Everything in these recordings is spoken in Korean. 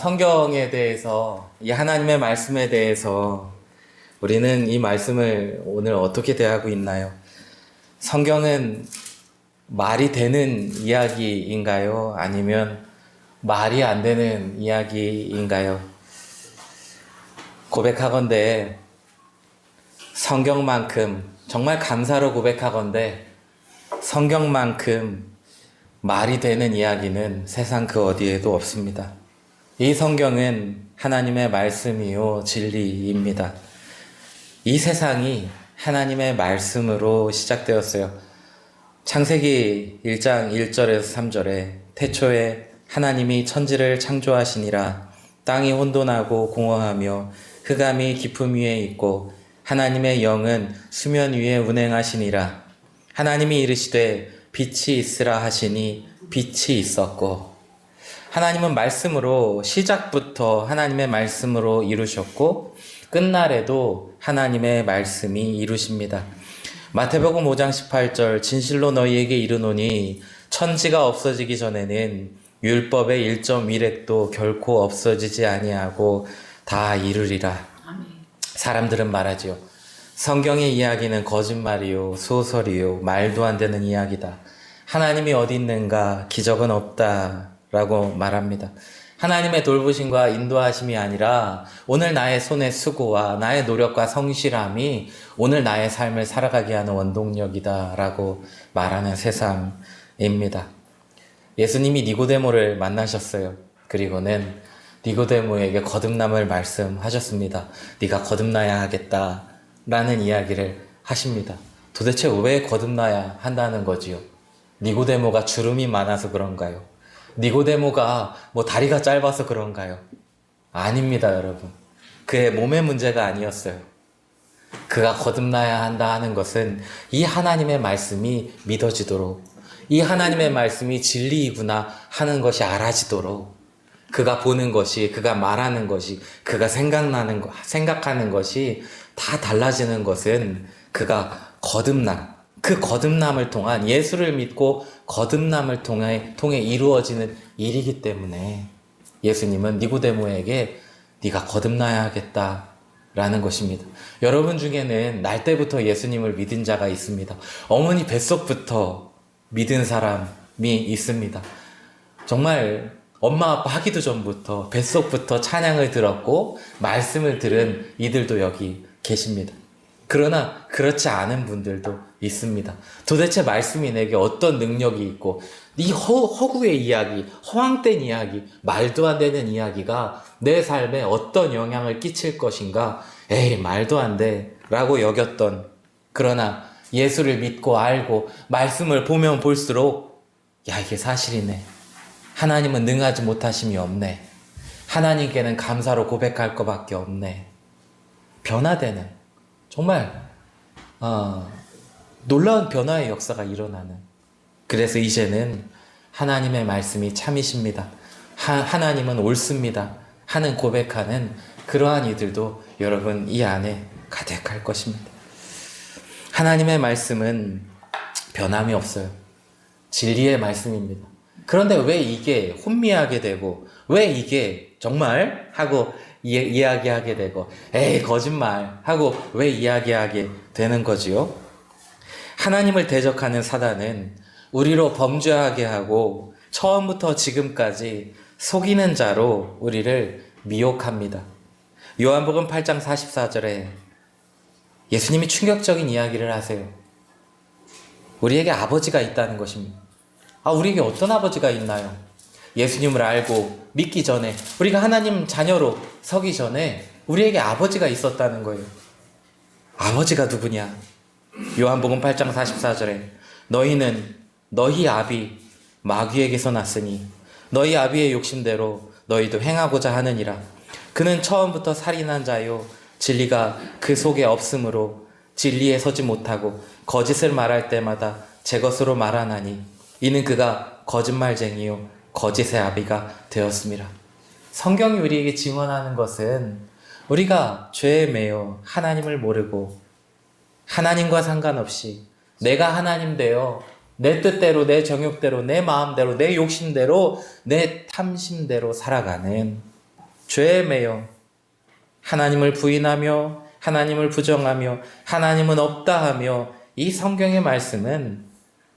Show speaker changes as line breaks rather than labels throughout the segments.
성경에 대해서, 이 하나님의 말씀에 대해서 우리는 이 말씀을 오늘 어떻게 대하고 있나요? 성경은 말이 되는 이야기인가요? 아니면 말이 안 되는 이야기인가요? 고백하건대 성경만큼, 정말 감사로 고백하건대 성경만큼 말이 되는 이야기는 세상 그 어디에도 없습니다. 이 성경은 하나님의 말씀이요 진리입니다. 이 세상이 하나님의 말씀으로 시작되었어요. 창세기 1장 1절에서 3절에 태초에 하나님이 천지를 창조하시니라. 땅이 혼돈하고 공허하며 흑암이 깊음 위에 있고 하나님의 영은 수면 위에 운행하시니라. 하나님이 이르시되 빛이 있으라 하시니 빛이 있었고. 하나님은 말씀으로 시작부터 하나님의 말씀으로 이루셨고 끝날에도 하나님의 말씀이 이루십니다. 마태복음 5장 18절 진실로 너희에게 이르노니 천지가 없어지기 전에는 율법의 1.1획도 결코 없어지지 아니하고 다 이루리라. 사람들은 말하지요. 성경의 이야기는 거짓말이요 소설이요 말도 안 되는 이야기다. 하나님이 어디 있는가 기적은 없다 라고 말합니다. 하나님의 돌보심과 인도하심이 아니라 오늘 나의 손의 수고와 나의 노력과 성실함이 오늘 나의 삶을 살아가게 하는 원동력이다 라고 말하는 세상입니다. 예수님이 니고데모를 만나셨어요. 그리고는 니고데모에게 거듭남을 말씀하셨습니다. 네가 거듭나야 하겠다 라는 이야기를 하십니다. 도대체 왜 거듭나야 한다는 거지요? 니고데모가 주름이 많아서 그런가요? 니고데모가 다리가 짧아서 그런가요? 아닙니다, 여러분. 그의 몸의 문제가 아니었어요. 그가 거듭나야 한다 하는 것은 이 하나님의 말씀이 믿어지도록, 이 하나님의 말씀이 진리이구나 하는 것이 알아지도록, 그가 보는 것이, 그가 말하는 것이, 그가 생각하는 것이 다 달라지는 것은 그가 그 거듭남을 통한 예수를 믿고 거듭남을 통해 이루어지는 일이기 때문에 예수님은 니고데모에게 네가 거듭나야 하겠다라는 것입니다. 여러분 중에는 날 때부터 예수님을 믿은 자가 있습니다. 어머니 뱃속부터 믿은 사람이 있습니다. 정말 엄마 아빠 하기도 전부터 뱃속부터 찬양을 들었고 말씀을 들은 이들도 여기 계십니다. 그러나 그렇지 않은 분들도 있습니다. 도대체 말씀이 내게 어떤 능력이 있고 이 허구의 이야기, 허황된 이야기, 말도 안 되는 이야기가 내 삶에 어떤 영향을 끼칠 것인가? 에이, 말도 안 돼 라고 여겼던, 그러나 예수를 믿고 알고 말씀을 보면 볼수록 야, 이게 사실이네. 하나님은 능하지 못하심이 없네. 하나님께는 감사로 고백할 것밖에 없네. 변화되는, 정말 놀라운 변화의 역사가 일어나는, 그래서 이제는 하나님의 말씀이 참이십니다. 하나님은 옳습니다 하는 고백하는 그러한 이들도 여러분 이 안에 가득할 것입니다. 하나님의 말씀은 변함이 없어요. 진리의 말씀입니다. 그런데 왜 이게 혼미하게 되고 왜 이게 정말 하고 이야기하게 되고 에이 거짓말 하고 왜 이야기하게 되는 거지요? 하나님을 대적하는 사단은 우리로 범죄하게 하고 처음부터 지금까지 속이는 자로 우리를 미혹합니다. 요한복음 8장 44절에 예수님이 충격적인 이야기를 하세요. 우리에게 아버지가 있다는 것입니다. 우리에게 어떤 아버지가 있나요? 예수님을 알고 믿기 전에, 우리가 하나님 자녀로 서기 전에 우리에게 아버지가 있었다는 거예요. 아버지가 누구냐? 요한복음 8장 44절에 너희는 너희 아비 마귀에게서 났으니 너희 아비의 욕심대로 너희도 행하고자 하느니라. 그는 처음부터 살인한 자요 진리가 그 속에 없으므로 진리에 서지 못하고 거짓을 말할 때마다 제 것으로 말하나니 이는 그가 거짓말쟁이요 거짓의 아비가 되었습니다. 성경이 우리에게 증언하는 것은 우리가 죄에 매여 하나님을 모르고 하나님과 상관없이 내가 하나님 되어 내 뜻대로, 내 정욕대로, 내 마음대로, 내 욕심대로, 내 탐심대로 살아가는 죄에 매여 하나님을 부인하며 하나님을 부정하며 하나님은 없다 하며 이 성경의 말씀은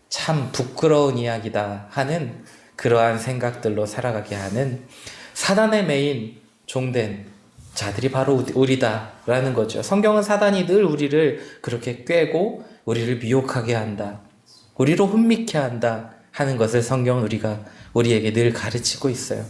참 부끄러운 이야기다 하는 그러한 생각들로 살아가게 하는 사단의 매인 종된 자들이 바로 우리다라는 거죠. 성경은 사단이 늘 우리를 그렇게 꾀고 우리를 미혹하게 한다, 우리로 혼미케 한다 하는 것을 성경은 우리에게 늘 가르치고 있어요.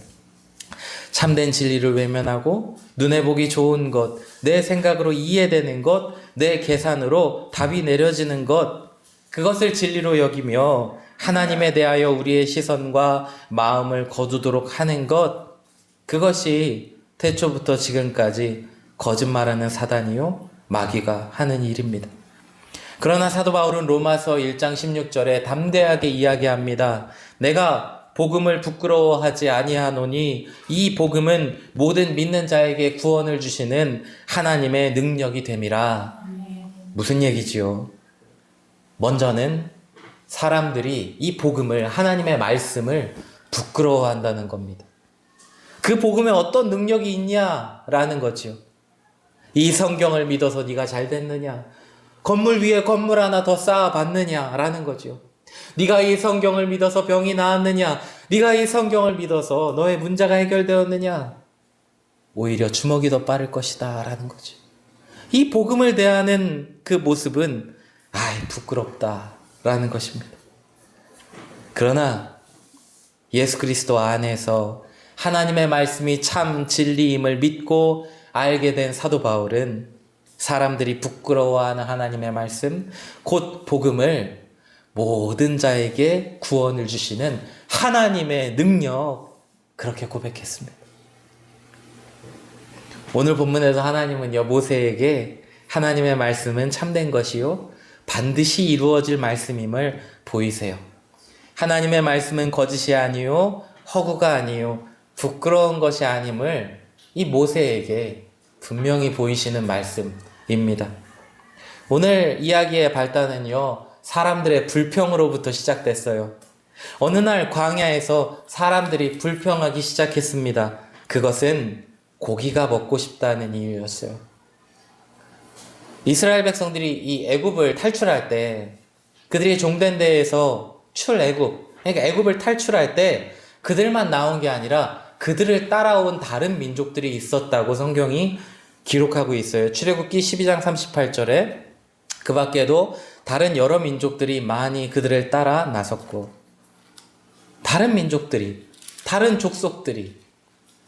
참된 진리를 외면하고 눈에 보기 좋은 것, 내 생각으로 이해되는 것, 내 계산으로 답이 내려지는 것, 그것을 진리로 여기며 하나님에 대하여 우리의 시선과 마음을 거두도록 하는 것, 그것이 태초부터 지금까지 거짓말하는 사단이요 마귀가 하는 일입니다. 그러나 사도 바울은 로마서 1장 16절에 담대하게 이야기합니다. 내가 복음을 부끄러워하지 아니하노니 이 복음은 모든 믿는 자에게 구원을 주시는 하나님의 능력이 됨이라. 무슨 얘기지요? 먼저는 사람들이 이 복음을, 하나님의 말씀을 부끄러워한다는 겁니다. 그 복음에 어떤 능력이 있냐라는 거지요. 이 성경을 믿어서 네가 잘 됐느냐? 건물 위에 건물 하나 더 쌓아봤느냐라는 거지요. 네가 이 성경을 믿어서 병이 나았느냐? 네가 이 성경을 믿어서 너의 문제가 해결되었느냐? 오히려 주먹이 더 빠를 것이다 라는 거죠. 이 복음을 대하는 그 모습은 부끄럽다 라는 것입니다. 그러나 예수 그리스도 안에서 하나님의 말씀이 참 진리임을 믿고 알게 된 사도 바울은 사람들이 부끄러워하는 하나님의 말씀, 곧 복음을 모든 자에게 구원을 주시는 하나님의 능력, 그렇게 고백했습니다. 오늘 본문에서 하나님은요, 모세에게 하나님의 말씀은 참된 것이요 반드시 이루어질 말씀임을 보이세요. 하나님의 말씀은 거짓이 아니요 허구가 아니요 부끄러운 것이 아님을 이 모세에게 분명히 보이시는 말씀입니다. 오늘 이야기의 발단은요, 사람들의 불평으로부터 시작됐어요. 어느 날 광야에서 사람들이 불평하기 시작했습니다. 그것은 고기가 먹고 싶다는 이유였어요. 이스라엘 백성들이 이 애굽을 탈출할 때, 그들이 종된 데에서 출애굽, 그러니까 애굽을 탈출할 때 그들만 나온 게 아니라 그들을 따라온 다른 민족들이 있었다고 성경이 기록하고 있어요. 출애굽기 12장 38절에 그 밖에도 다른 여러 민족들이 많이 그들을 따라 나섰고, 다른 민족들이, 다른 족속들이,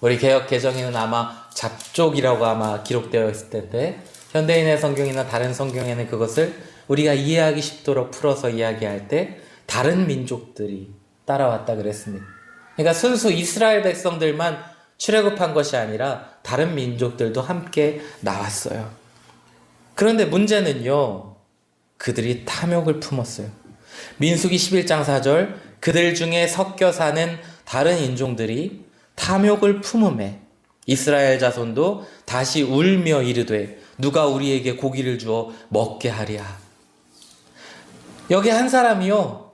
우리 개역 개정에는 아마 잡족이라고 아마 기록되어 있을 텐데, 현대인의 성경이나 다른 성경에는 그것을 우리가 이해하기 쉽도록 풀어서 이야기할 때 다른 민족들이 따라왔다 그랬습니다. 그러니까 순수 이스라엘 백성들만 출애굽한 것이 아니라 다른 민족들도 함께 나왔어요. 그런데 문제는요, 그들이 탐욕을 품었어요. 민수기 11장 4절, 그들 중에 섞여 사는 다른 인종들이 탐욕을 품음에 이스라엘 자손도 다시 울며 이르되 누가 우리에게 고기를 주어 먹게 하랴. 여기 한 사람이요,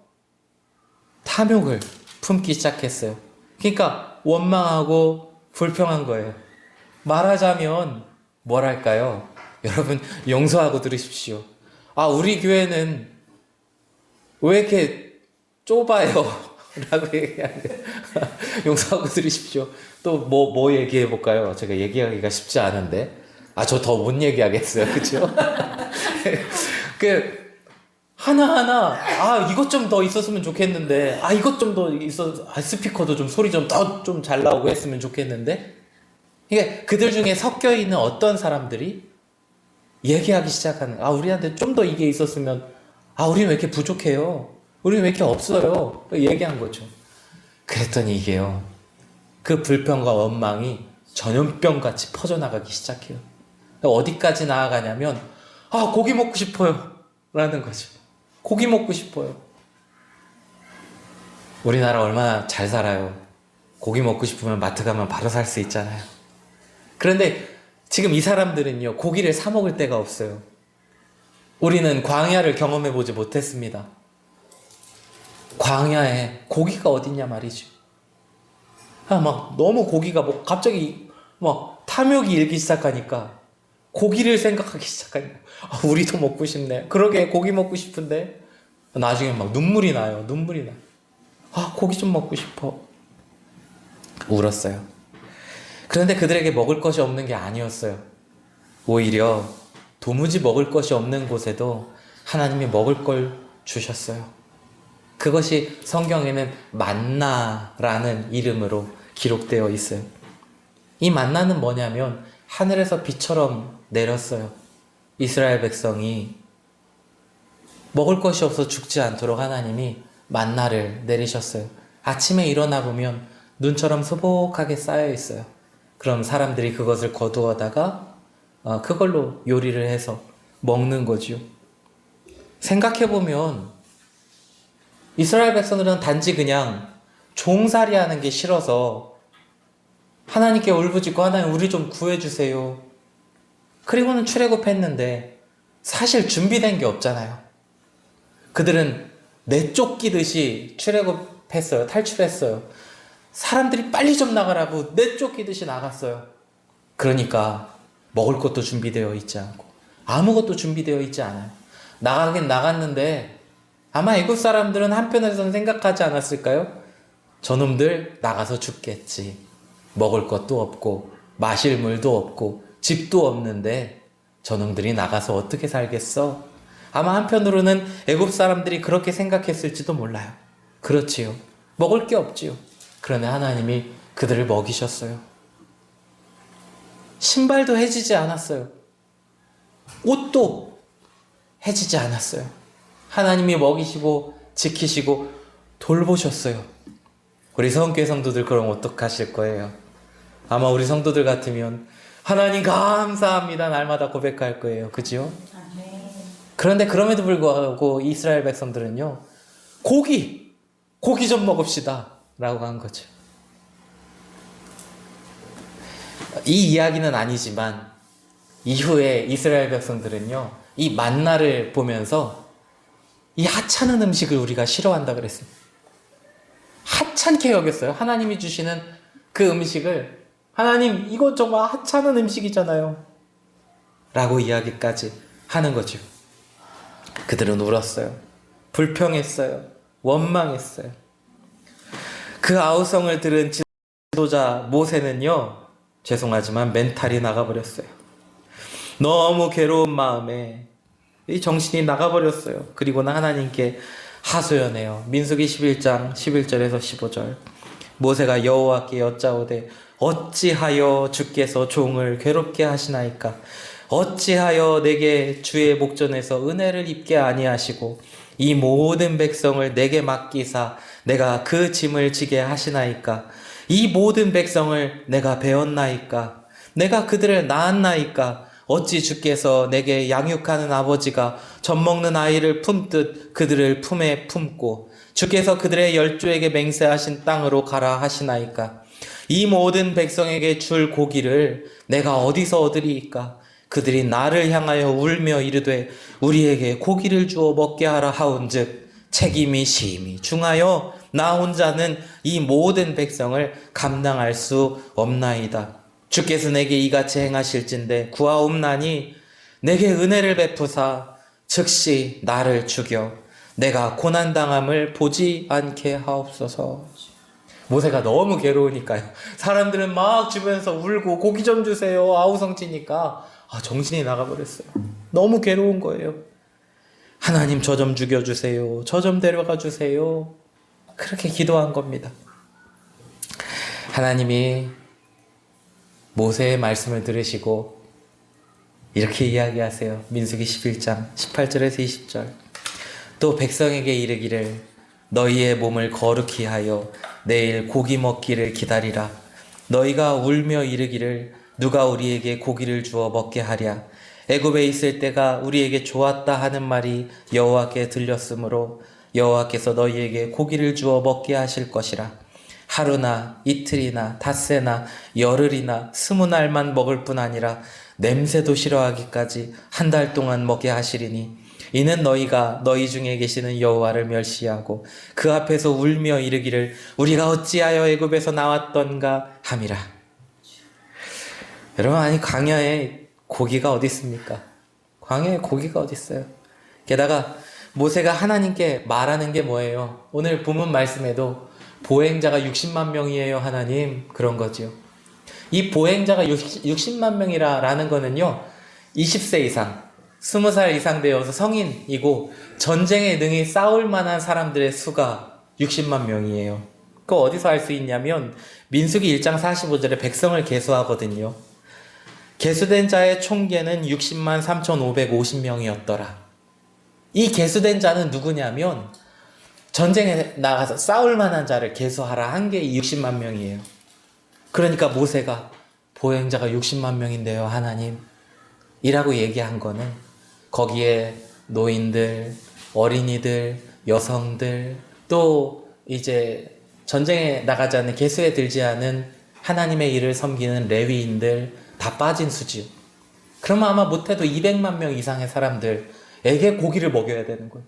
탐욕을 품기 시작했어요. 그러니까 원망하고 불평한 거예요. 말하자면 뭐랄까요? 여러분 용서하고 들으십시오. 우리 교회는 왜 이렇게 좁아요? 라고 얘기하는데 용서하고 들으십시오. 또 뭐 얘기해 볼까요? 제가 얘기하기가 쉽지 않은데. 저 더 못 얘기하겠어요. 그죠? 하나하나, 이것 좀 더 있었으면 좋겠는데, 이것 좀 더 스피커도 좀 소리 좀 더 좀 잘 나오고 했으면 좋겠는데. 그러니까 그들 중에 섞여 있는 어떤 사람들이 얘기하기 시작하는, 우리한테 좀 더 이게 있었으면, 우리는 왜 이렇게 부족해요? 우리는 왜 이렇게 없어요? 얘기한 거죠. 그랬더니 이게요, 그 불평과 원망이 전염병같이 퍼져나가기 시작해요. 어디까지 나아가냐면, 고기 먹고 싶어요. 라는 거죠. 고기 먹고 싶어요. 우리나라 얼마나 잘 살아요. 고기 먹고 싶으면 마트 가면 바로 살 수 있잖아요. 그런데 지금 이 사람들은요, 고기를 사 먹을 데가 없어요. 우리는 광야를 경험해 보지 못했습니다. 광야에 고기가 어딨냐 말이죠. 막 너무 고기가 갑자기 막 탐욕이 일기 시작하니까 고기를 생각하기 시작하니까 우리도 먹고 싶네. 그러게 고기 먹고 싶은데 나중에 막 눈물이 나요. 눈물이 나. 고기 좀 먹고 싶어. 울었어요. 그런데 그들에게 먹을 것이 없는 게 아니었어요. 오히려 도무지 먹을 것이 없는 곳에도 하나님이 먹을 걸 주셨어요. 그것이 성경에는 만나라는 이름으로 기록되어 있어요. 이 만나는 뭐냐면 하늘에서 비처럼 내렸어요. 이스라엘 백성이 먹을 것이 없어 죽지 않도록 하나님이 만나를 내리셨어요. 아침에 일어나 보면 눈처럼 소복하게 쌓여 있어요. 그럼 사람들이 그것을 거두어다가 그걸로 요리를 해서 먹는 거지요. 생각해보면 이스라엘 백성들은 단지 그냥 종살이 하는 게 싫어서 하나님께 울부짖고 하나님 우리 좀 구해주세요. 그리고는 출애굽했는데 사실 준비된 게 없잖아요. 그들은 내쫓기듯이 출애굽했어요. 탈출했어요. 사람들이 빨리 좀 나가라고 내쫓기듯이 나갔어요. 그러니까 먹을 것도 준비되어 있지 않고 아무것도 준비되어 있지 않아요. 나가긴 나갔는데 아마 애굽 사람들은 한편에서는 생각하지 않았을까요? 저놈들 나가서 죽겠지. 먹을 것도 없고 마실 물도 없고 집도 없는데 저놈들이 나가서 어떻게 살겠어? 아마 한편으로는 애굽 사람들이 그렇게 생각했을지도 몰라요. 그렇지요. 먹을 게 없지요. 그러나 하나님이 그들을 먹이셨어요. 신발도 해지지 않았어요. 옷도 해지지 않았어요. 하나님이 먹이시고 지키시고 돌보셨어요. 우리 성교회 성도들 그럼 어떡하실 거예요? 아마 우리 성도들 같으면 하나님 감사합니다 날마다 고백할 거예요. 그죠? 그런데 그럼에도 불구하고 이스라엘 백성들은요, 고기 좀 먹읍시다 라고 한 거죠. 이 이야기는 아니지만 이후에 이스라엘 백성들은요, 이 만나를 보면서 이 하찮은 음식을 우리가 싫어한다 그랬습니다. 하찮게 여겼어요. 하나님이 주시는 그 음식을 하나님 이거 정말 하찮은 음식이잖아요 라고 이야기까지 하는 거죠. 그들은 울었어요. 불평했어요. 원망했어요. 그 아우성을 들은 지도자 모세는요, 죄송하지만 멘탈이 나가버렸어요. 너무 괴로운 마음에 이 정신이 나가버렸어요. 그리고는 하나님께 하소연해요. 민수기 11장 11절에서 15절. 모세가 여호와께 여짜오되 어찌하여 주께서 종을 괴롭게 하시나이까? 어찌하여 내게 주의 목전에서 은혜를 입게 아니하시고 이 모든 백성을 내게 맡기사 내가 그 짐을 지게 하시나이까? 이 모든 백성을 내가 배웠나이까? 내가 그들을 낳았나이까? 어찌 주께서 내게 양육하는 아버지가 젖 먹는 아이를 품듯 그들을 품에 품고 주께서 그들의 열조에게 맹세하신 땅으로 가라 하시나이까? 이 모든 백성에게 줄 고기를 내가 어디서 얻으리이까? 그들이 나를 향하여 울며 이르되 우리에게 고기를 주어 먹게 하라 하온즉 책임이 심히 중하여 나 혼자는 이 모든 백성을 감당할 수 없나이다. 주께서 내게 이같이 행하실진대 구하옵나니 내게 은혜를 베푸사 즉시 나를 죽여 내가 고난당함을 보지 않게 하옵소서. 모세가 너무 괴로우니까요. 사람들은 막 주변에서 울고 고기 좀 주세요 아우성치니까 정신이 나가버렸어요. 너무 괴로운 거예요. 하나님 저 좀 죽여주세요. 저 좀 데려가 주세요. 그렇게 기도한 겁니다. 하나님이 모세의 말씀을 들으시고 이렇게 이야기하세요. 민수기 11장 18절에서 20절. 또 백성에게 이르기를 너희의 몸을 거룩히 하여 내일 고기 먹기를 기다리라. 너희가 울며 이르기를 누가 우리에게 고기를 주어 먹게 하랴. 애굽에 있을 때가 우리에게 좋았다 하는 말이 여호와께 들렸으므로 여호와께서 너희에게 고기를 주어 먹게 하실 것이라. 하루나 이틀이나 닷새나 열흘이나 20날만 먹을 뿐 아니라 냄새도 싫어하기까지 한 달 동안 먹게 하시리니 이는 너희가 너희 중에 계시는 여호와를 멸시하고 그 앞에서 울며 이르기를 우리가 어찌하여 애굽에서 나왔던가 함이라. 여러분, 아니 광야에 고기가 어디 있습니까? 광야에 고기가 어디 있어요? 게다가 모세가 하나님께 말하는 게 뭐예요? 오늘 본문 말씀에도 보행자가 60만 명이에요, 하나님. 그런 거지요. 이 보행자가 60만 명이라는 거는요, 20세 이상, 20살 이상 되어서 성인이고 전쟁에 능히 싸울 만한 사람들의 수가 60만 명이에요. 그거 어디서 알 수 있냐면 민수기 1장 45절에 백성을 계수하거든요. 계수된 자의 총계는 60만 3,550명이었더라. 이 계수된 자는 누구냐면 전쟁에 나가서 싸울 만한 자를 계수하라 한 게 60만 명이에요. 그러니까 모세가 보행자가 60만 명인데요, 하나님. 이라고 얘기한 거는 거기에 노인들, 어린이들, 여성들, 또 이제 전쟁에 나가지 않는 계수에 들지 않은 하나님의 일을 섬기는 레위인들 다 빠진 수지요. 그러면 아마 못해도 200만 명 이상의 사람들에게 고기를 먹여야 되는 거예요.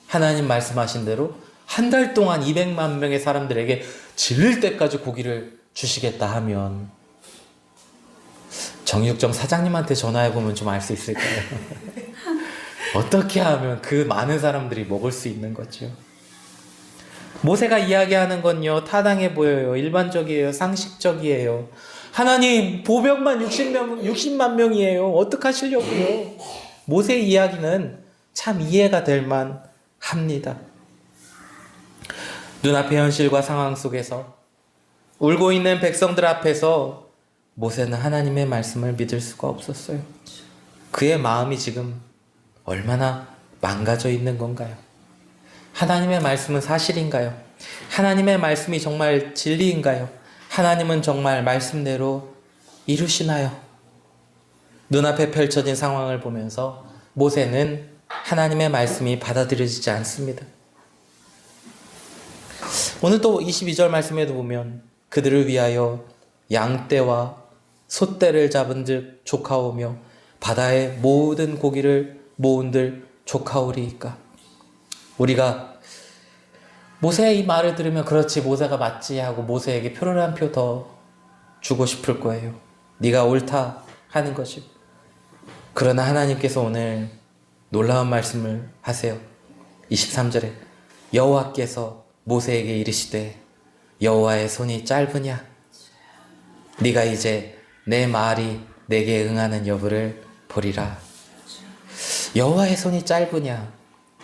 하나님 말씀하신 대로 한 달 동안 200만 명의 사람들에게 질릴 때까지 고기를 주시겠다 하면 정육점 사장님한테 전화해보면 좀 알 수 있을까요? 어떻게 하면 그 많은 사람들이 먹을 수 있는 거죠? 모세가 이야기하는 건요, 타당해 보여요. 일반적이에요. 상식적이에요. 하나님, 보병만 60만 명이에요. 어떡하시려고요? 모세의 이야기는 참 이해가 될 만합니다. 눈앞의 현실과 상황 속에서 울고 있는 백성들 앞에서 모세는 하나님의 말씀을 믿을 수가 없었어요. 그의 마음이 지금 얼마나 망가져 있는 건가요? 하나님의 말씀은 사실인가요? 하나님의 말씀이 정말 진리인가요? 하나님은 정말 말씀대로 이루시나요? 눈앞에 펼쳐진 상황을 보면서 모세는 하나님의 말씀이 받아들여지지 않습니다. 오늘 또 22절 말씀에도 보면 그들을 위하여 양떼와 솥대를 잡은즉 조카오며 바다의 모든 고기를 모은들 조카오리이까. 우리가 모세의 이 말을 들으면 그렇지, 모세가 맞지 하고 모세에게 표를 한 표 더 주고 싶을 거예요. 네가 옳다 하는 것이. 그러나 하나님께서 오늘 놀라운 말씀을 하세요. 23절에 여호와께서 모세에게 이르시되 여호와의 손이 짧으냐? 네가 이제 내 말이 내게 응하는 여부를 보리라. 여호와의 손이 짧으냐?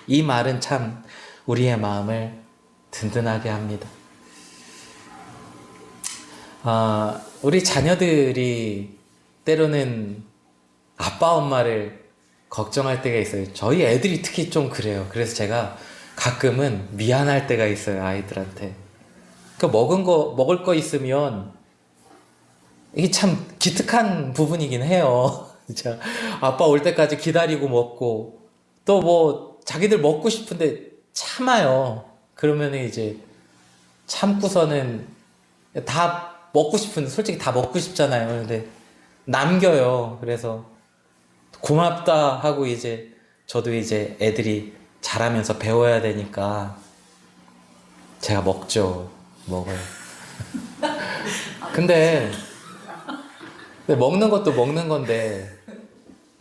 이 말은 참 우리의 마음을 든든하게 합니다. 우리 자녀들이 때로는 아빠 엄마를 걱정할 때가 있어요. 저희 애들이 특히 좀 그래요. 그래서 제가 가끔은 미안할 때가 있어요, 아이들한테. 먹을 거 있으면 이게 참 기특한 부분이긴 해요. 진짜 아빠 올 때까지 기다리고 먹고, 또 뭐 자기들 먹고 싶은데 참아요. 그러면 이제 참고서는 다 먹고 싶은데, 솔직히 다 먹고 싶잖아요. 근데 남겨요. 그래서 고맙다 하고 이제 저도 이제 애들이 자라면서 배워야 되니까 제가 먹어요. 근데 먹는 것도 먹는 건데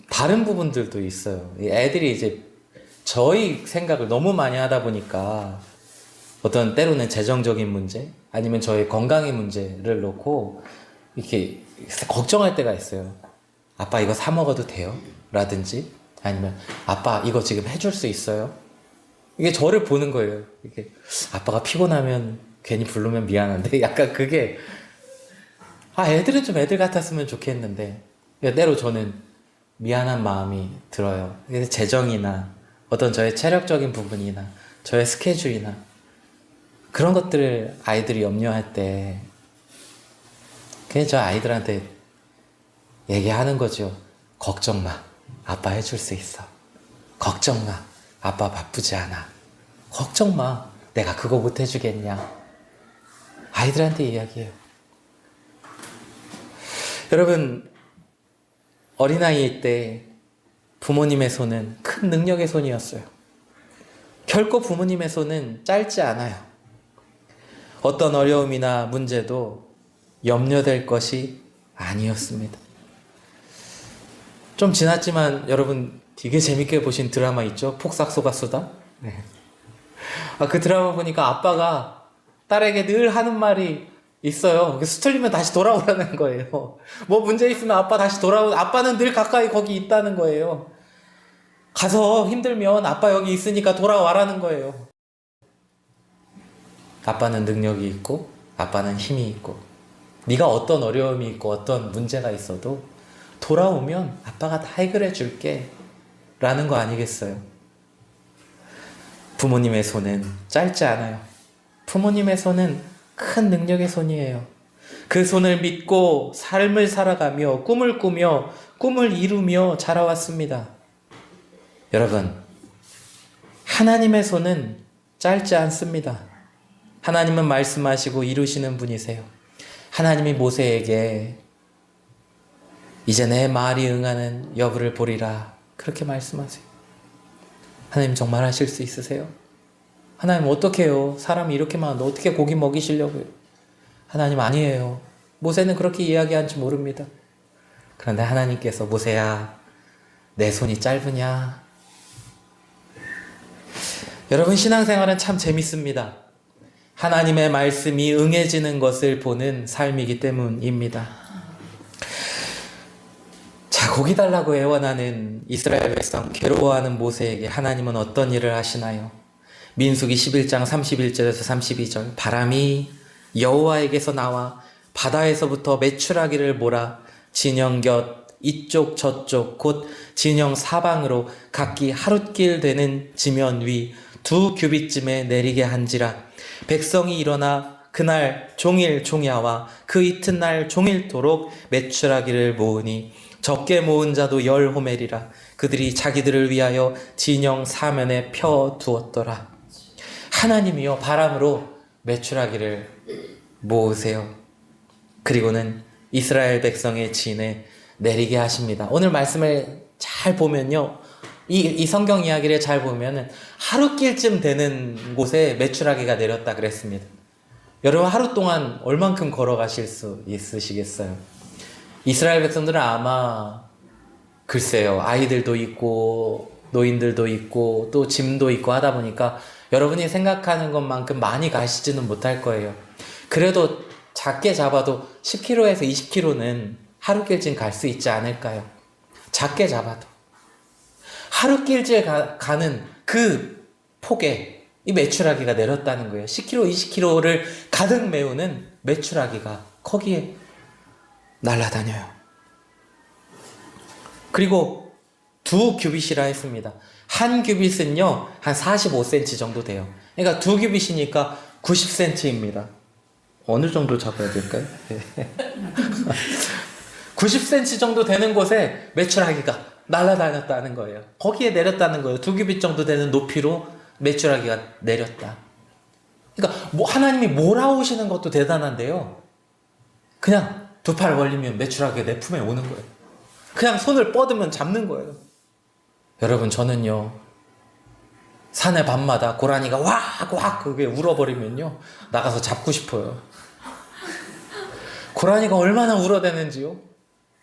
다른 부분들도 있어요. 애들이 이제 저희 생각을 너무 많이 하다 보니까 어떤 때로는 재정적인 문제 아니면 저의 건강의 문제를 놓고 이렇게 걱정할 때가 있어요. 아빠 이거 사 먹어도 돼요? 라든지 아니면 아빠 이거 지금 해줄 수 있어요? 이게 저를 보는 거예요. 이게 아빠가 피곤하면 괜히 부르면 미안한데 약간 그게 애들은 좀 애들 같았으면 좋겠는데 때로 저는 미안한 마음이 들어요. 그래서 재정이나 어떤 저의 체력적인 부분이나 저의 스케줄이나 그런 것들을 아이들이 염려할 때 그냥 저 아이들한테 얘기하는 거죠. 걱정 마. 아빠 해줄 수 있어. 걱정 마. 아빠 바쁘지 않아. 걱정 마. 내가 그거 못 해주겠냐. 아이들한테 이야기해요. 여러분, 어린아이일 때 부모님의 손은 큰 능력의 손이었어요. 결코 부모님의 손은 짧지 않아요. 어떤 어려움이나 문제도 염려될 것이 아니었습니다. 좀 지났지만 여러분 되게 재밌게 보신 드라마 있죠? 폭삭소가수다? 네. 그 드라마 보니까 아빠가 딸에게 늘 하는 말이 있어요. 수틀리면 다시 돌아오라는 거예요. 뭐 문제 있으면 아빠 다시 아빠는 늘 가까이 거기 있다는 거예요. 가서 힘들면 아빠 여기 있으니까 돌아와라는 거예요. 아빠는 능력이 있고 아빠는 힘이 있고 네가 어떤 어려움이 있고 어떤 문제가 있어도 돌아오면 아빠가 다 해결해 줄게 라는 거 아니겠어요? 부모님의 손은 짧지 않아요. 부모님의 손은 큰 능력의 손이에요. 그 손을 믿고 삶을 살아가며 꿈을 꾸며 꿈을 이루며 자라왔습니다. 여러분, 하나님의 손은 짧지 않습니다. 하나님은 말씀하시고 이루시는 분이세요. 하나님이 모세에게 이제 내 말이 응하는 여부를 보리라 그렇게 말씀하세요. 하나님 정말 하실 수 있으세요? 하나님 어떻게 해요? 사람이 이렇게 많은데 어떻게 고기 먹이시려고요? 하나님 아니에요. 모세는 그렇게 이야기한지 모릅니다. 그런데 하나님께서 모세야 내 손이 짧으냐? 여러분 신앙생활은 참 재밌습니다. 하나님의 말씀이 응해지는 것을 보는 삶이기 때문입니다. 자, 고기 달라고 애원하는 이스라엘 백성 괴로워하는 모세에게 하나님은 어떤 일을 하시나요? 민수기 11장 31절에서 32절 바람이 여호와에게서 나와 바다에서부터 메추라기를 몰아 진영 곁 이쪽 저쪽 곧 진영 사방으로 각기 하룻길 되는 지면 위 2규빗쯤에 내리게 한지라. 백성이 일어나 그날 종일 종야와 그 이튿날 종일토록 메추라기를 모으니 적게 모은 자도 10호멜이라. 그들이 자기들을 위하여 진영 사면에 펴 두었더라. 하나님이여 바람으로 메추라기를 모으세요. 그리고는 이스라엘 백성의 진에 내리게 하십니다. 오늘 말씀을 잘 보면요, 이 성경 이야기를 잘 보면은 하루길쯤 되는 곳에 메추라기가 내렸다 그랬습니다. 여러분 하루 동안 얼만큼 걸어가실 수 있으시겠어요? 이스라엘 백성들은 아마 글쎄요, 아이들도 있고 노인들도 있고 또 짐도 있고 하다 보니까 여러분이 생각하는 것만큼 많이 가시지는 못할 거예요. 그래도 작게 잡아도 10km에서 20km는 하루길쯤 갈 수 있지 않을까요? 작게 잡아도 하루길째 가는 그 폭에 이 메추라기가 내렸다는 거예요. 10km, 20km를 가득 메우는 메추라기가 거기에 날아다녀요. 그리고 2규빗이라 했습니다. 한 규빗은요 한 45cm 정도 돼요. 그러니까 2규빗이니까 90cm입니다. 어느 정도 잡아야 될까요? 90cm 정도 되는 곳에 메추라기가 날아다녔다는 거예요. 거기에 내렸다는 거예요. 2규빗 정도 되는 높이로 메추라기가 내렸다. 그러니까 하나님이 몰아오시는 것도 대단한데요. 그냥 2팔 벌리면 메추라기가 내 품에 오는 거예요. 그냥 손을 뻗으면 잡는 거예요. 여러분 저는요 산의 밤마다 고라니가 왁왁 그게 울어버리면요 나가서 잡고 싶어요. 고라니가 얼마나 울어대는지요.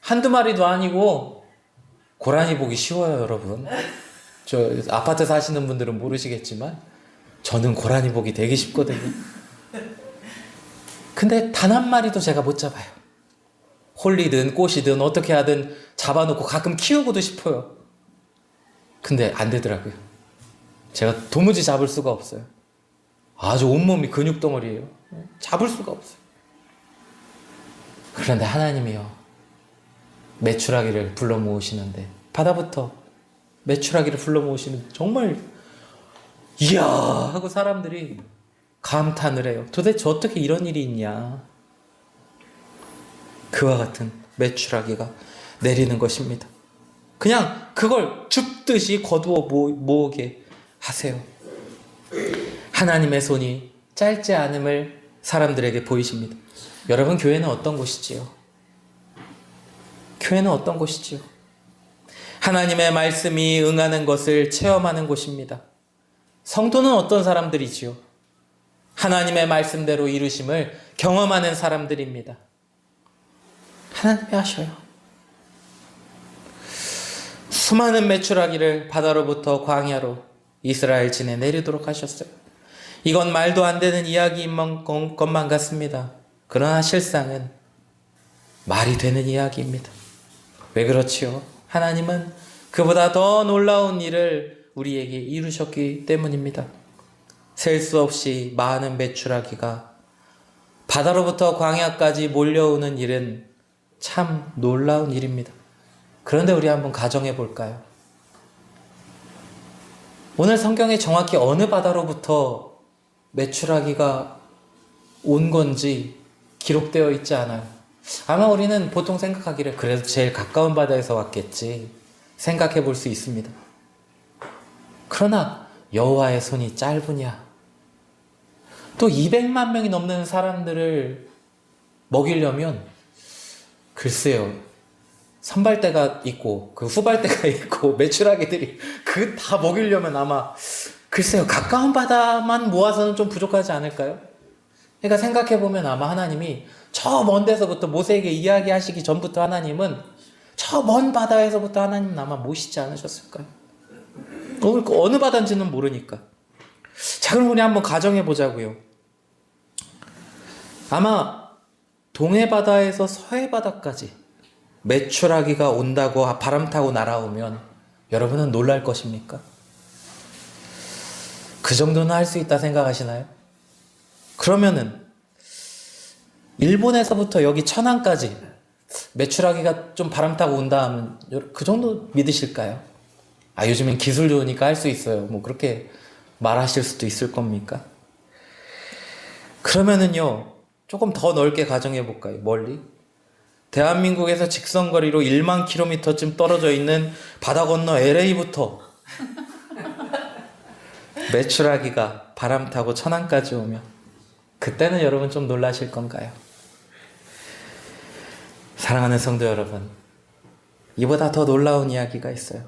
한두 마리도 아니고 고라니 보기 쉬워요 여러분. 저 아파트 사시는 분들은 모르시겠지만 저는 고라니 보기 되게 쉽거든요. 근데 단 한 마리도 제가 못 잡아요. 홀리든 꽃이든 어떻게 하든 잡아놓고 가끔 키우고도 싶어요. 근데 안 되더라고요. 제가 도무지 잡을 수가 없어요. 아주 온몸이 근육덩어리예요. 잡을 수가 없어요. 그런데 하나님이요 메추라기를 불러 모으시는데 바다부터 메추라기를 불러 모으시는 정말 이야 하고 사람들이 감탄을 해요. 도대체 어떻게 이런 일이 있냐. 그와 같은 메추라기가 내리는 것입니다. 그냥 그걸 줍듯이 거두어 모으게 하세요. 하나님의 손이 짧지 않음을 사람들에게 보이십니다. 여러분 교회는 어떤 곳이지요? 교회는 어떤 곳이지요? 하나님의 말씀이 응하는 것을 체험하는 곳입니다. 성도는 어떤 사람들이지요? 하나님의 말씀대로 이루심을 경험하는 사람들입니다. 하나님이 하셔요. 수많은 메추라기를 바다로부터 광야로 이스라엘 진에 내리도록 하셨어요. 이건 말도 안 되는 이야기인 것만 같습니다. 그러나 실상은 말이 되는 이야기입니다. 왜 그렇지요? 하나님은 그보다 더 놀라운 일을 우리에게 이루셨기 때문입니다. 셀 수 없이 많은 메추라기가 바다로부터 광야까지 몰려오는 일은 참 놀라운 일입니다. 그런데 우리 한번 가정해 볼까요? 오늘 성경에 정확히 어느 바다로부터 메추라기가 온 건지 기록되어 있지 않아요. 아마 우리는 보통 생각하기를 그래도 제일 가까운 바다에서 왔겠지 생각해 볼 수 있습니다. 그러나 여호와의 손이 짧으냐? 또 200만 명이 넘는 사람들을 먹이려면 글쎄요, 선발대가 있고 그 후발대가 있고 메추라기들이 그 다 먹이려면 아마 글쎄요, 가까운 바다만 모아서는 좀 부족하지 않을까요? 그러니까 생각해보면 아마 하나님이 저 먼 데서부터 모세에게 이야기하시기 전부터 하나님은 저 먼 바다에서부터 하나님은 아마 모시지 않으셨을까요? 어느 바다인지는 모르니까. 자, 그럼 우리 한번 가정해 보자고요. 아마 동해 바다에서 서해 바다까지 메추라기가 온다고 바람 타고 날아오면 여러분은 놀랄 것입니까? 그 정도는 할 수 있다 생각하시나요? 그러면은 일본에서부터 여기 천안까지 메추라기가 좀 바람 타고 온다 하면 그 정도 믿으실까요? 아, 요즘엔 기술 좋으니까 할 수 있어요. 뭐 그렇게 말하실 수도 있을 겁니까? 그러면은요, 조금 더 넓게 가정해 볼까요? 멀리? 대한민국에서 직선거리로 1만 킬로미터쯤 떨어져 있는 바다 건너 LA부터 메추라기가 바람 타고 천안까지 오면 그때는 여러분 좀 놀라실 건가요? 사랑하는 성도 여러분, 이보다 더 놀라운 이야기가 있어요.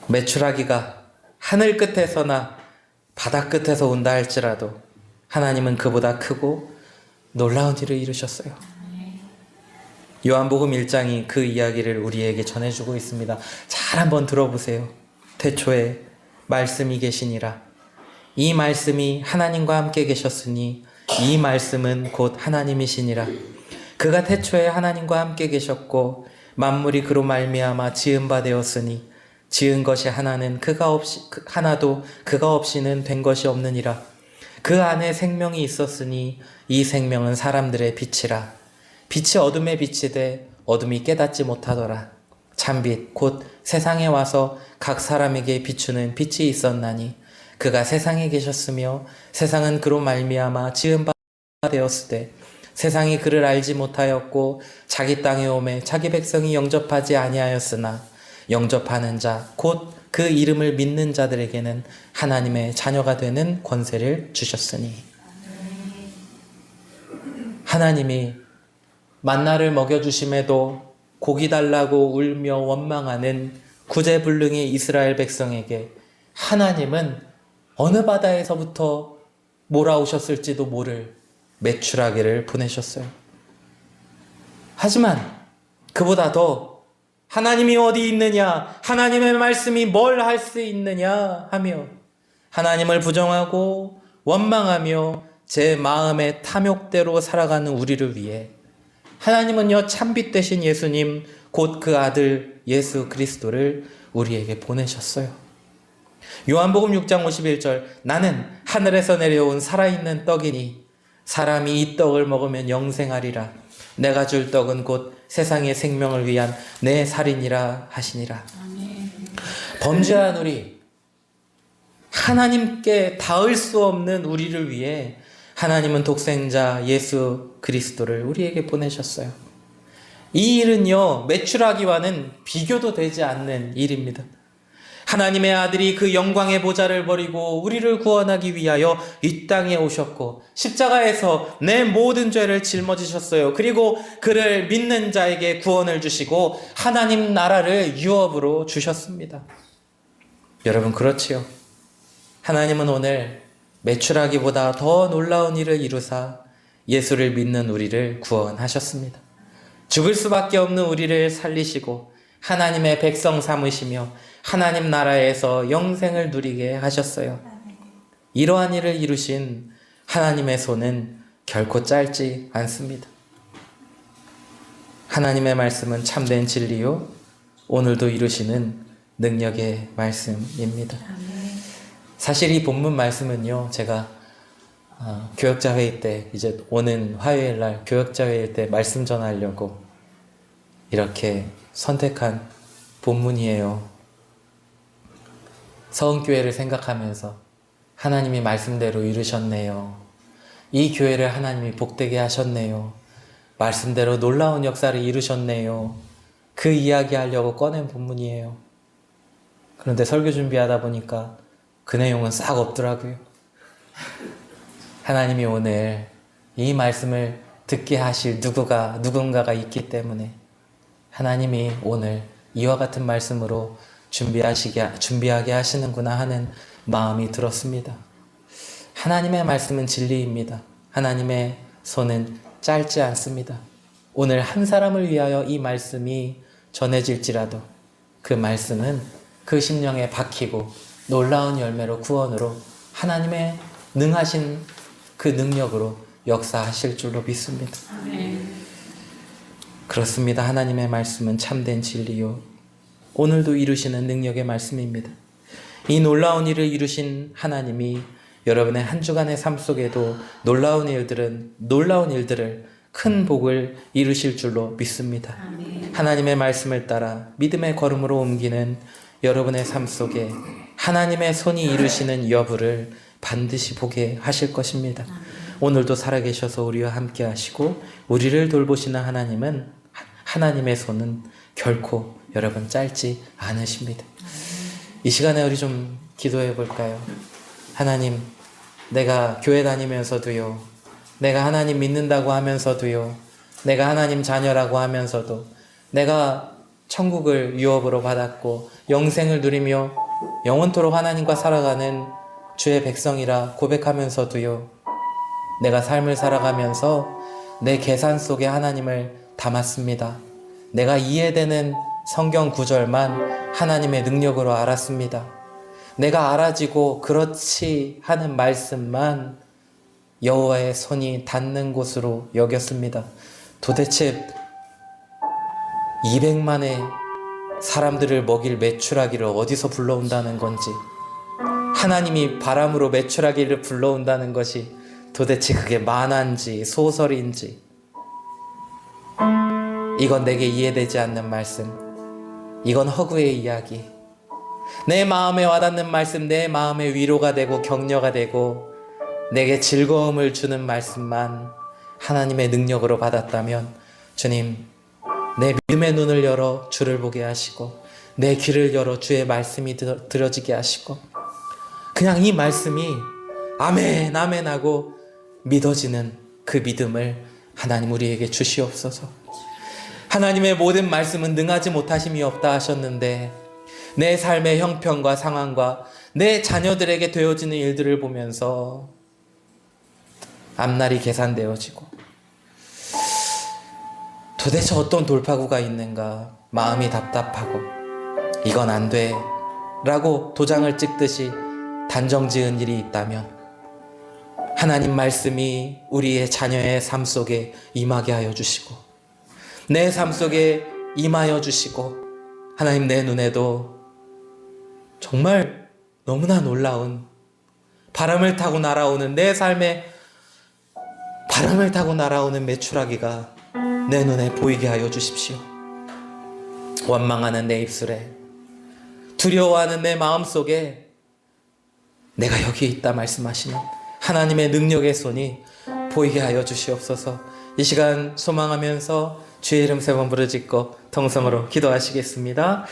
메추라기가 하늘 끝에서나 바다 끝에서 온다 할지라도 하나님은 그보다 크고 놀라운 일을 이루셨어요. 요한복음 1장이 그 이야기를 우리에게 전해주고 있습니다. 잘 한번 들어보세요. 태초에 말씀이 계시니라. 이 말씀이 하나님과 함께 계셨으니 이 말씀은 곧 하나님이시니라. 그가 태초에 하나님과 함께 계셨고 만물이 그로 말미암아 지은 바 되었으니 지은 것이 하나도 그가 없이는 된 것이 없느니라. 그 안에 생명이 있었으니 이 생명은 사람들의 빛이라. 빛이 어둠에 비치되 어둠이 깨닫지 못하더라. 참빛 곧 세상에 와서 각 사람에게 비추는 빛이 있었나니 그가 세상에 계셨으며 세상은 그로 말미암아 지은 바 되었으되 세상이 그를 알지 못하였고 자기 땅에 오매 자기 백성이 영접하지 아니하였으나 영접하는 자 곧 그 이름을 믿는 자들에게는 하나님의 자녀가 되는 권세를 주셨으니. 하나님이 만나를 먹여주심에도 고기 달라고 울며 원망하는 구제불능의 이스라엘 백성에게 하나님은 어느 바다에서부터 몰아오셨을지도 모를 메추라기를 보내셨어요. 하지만 그보다 더 하나님이 어디 있느냐, 하나님의 말씀이 뭘 할 수 있느냐 하며 하나님을 부정하고 원망하며 제 마음의 탐욕대로 살아가는 우리를 위해 하나님은요, 참빛 되신 예수님 곧 그 아들 예수 그리스도를 우리에게 보내셨어요. 요한복음 6장 51절 나는 하늘에서 내려온 살아있는 떡이니 사람이 이 떡을 먹으면 영생하리라. 내가 줄 떡은 곧 세상의 생명을 위한 내 살이니라 하시니라. 아멘. 범죄한 우리, 하나님께 닿을 수 없는 우리를 위해 하나님은 독생자 예수 그리스도를 우리에게 보내셨어요. 이 일은요, 메추라기와는 비교도 되지 않는 일입니다. 하나님의 아들이 그 영광의 보좌를 버리고 우리를 구원하기 위하여 이 땅에 오셨고 십자가에서 내 모든 죄를 짊어지셨어요. 그리고 그를 믿는 자에게 구원을 주시고 하나님 나라를 유업으로 주셨습니다. 여러분, 그렇지요? 하나님은 오늘 메추라기보다 더 놀라운 일을 이루사 예수를 믿는 우리를 구원하셨습니다. 죽을 수밖에 없는 우리를 살리시고 하나님의 백성 삼으시며 하나님 나라에서 영생을 누리게 하셨어요. 이러한 일을 이루신 하나님의 손은 결코 짧지 않습니다. 하나님의 말씀은 참된 진리요 오늘도 이루시는 능력의 말씀입니다. 사실 이 본문 말씀은요, 제가 교역자 회의 때, 이제 오는 화요일 날 교역자 회의 때 말씀 전하려고 이렇게 선택한 본문이에요. 서은교회를 생각하면서 하나님이 말씀대로 이루셨네요. 이 교회를 하나님이 복되게 하셨네요. 말씀대로 놀라운 역사를 이루셨네요. 그 이야기 하려고 꺼낸 본문이에요. 그런데 설교 준비하다 보니까 그 내용은 싹 없더라고요. 하나님이 오늘 이 말씀을 듣게 하실 누군가가 있기 때문에 하나님이 오늘 이와 같은 말씀으로 준비하게 하시는구나 하는 마음이 들었습니다. 하나님의 말씀은 진리입니다. 하나님의 손은 짧지 않습니다. 오늘 한 사람을 위하여 이 말씀이 전해질지라도 그 말씀은 그 심령에 박히고 놀라운 열매로 구원으로 하나님의 능하신 그 능력으로 역사하실 줄로 믿습니다. 그렇습니다. 하나님의 말씀은 참된 진리요 오늘도 이루시는 능력의 말씀입니다. 이 놀라운 일을 이루신 하나님이 여러분의 한 주간의 삶 속에도 놀라운 일들을 큰 복을 이루실 줄로 믿습니다. 하나님의 말씀을 따라 믿음의 걸음으로 옮기는 여러분의 삶 속에 하나님의 손이 이루시는 여부를 반드시 보게 하실 것입니다. 오늘도 살아계셔서 우리와 함께 하시고 우리를 돌보시는 하나님은 하나님의 손은 결코 여러분 짧지 않으십니다. 이 시간에 우리 좀 기도해 볼까요? 하나님, 내가 교회 다니면서도요, 내가 하나님 믿는다고 하면서도요, 내가 하나님 자녀라고 하면서도 내가 천국을 유업으로 받았고 영생을 누리며 영원토록 하나님과 살아가는 주의 백성이라 고백하면서도요, 내가 삶을 살아가면서 내 계산 속에 하나님을 담았습니다. 내가 이해되는 성경 구절만 하나님의 능력으로 알았습니다. 내가 알아지고 그렇지 하는 말씀만 여호와의 손이 닿는 곳으로 여겼습니다. 도대체 200만의 사람들을 먹일 메추라기를 어디서 불러온다는 건지, 하나님이 바람으로 메추라기를 불러온다는 것이 도대체 그게 만화인지 소설인지, 이건 내게 이해되지 않는 말씀, 이건 허구의 이야기, 내 마음에 와닿는 말씀, 내 마음에 위로가 되고 격려가 되고 내게 즐거움을 주는 말씀만 하나님의 능력으로 받았다면 주님, 내 믿음의 눈을 열어 주를 보게 하시고 내 귀를 열어 주의 말씀이 들어지게 하시고 그냥 이 말씀이 아멘 아멘 하고 믿어지는 그 믿음을 하나님 우리에게 주시옵소서. 하나님의 모든 말씀은 능하지 못하심이 없다 하셨는데 내 삶의 형편과 상황과 내 자녀들에게 되어지는 일들을 보면서 앞날이 계산되어지고 도대체 어떤 돌파구가 있는가 마음이 답답하고 이건 안 돼 라고 도장을 찍듯이 단정지은 일이 있다면 하나님 말씀이 우리의 자녀의 삶 속에 임하게 하여 주시고 내 삶 속에 임하여 주시고 하나님 내 눈에도 정말 너무나 놀라운 바람을 타고 날아오는 내 삶에 바람을 타고 날아오는 메추라기가 내 눈에 보이게 하여 주십시오. 원망하는 내 입술에 두려워하는 내 마음속에 내가 여기에 있다 말씀하시는 하나님의 능력의 손이 보이게 하여 주시옵소서. 이 시간 소망하면서 주의 이름 3번 부르짖고 통성으로 기도하시겠습니다.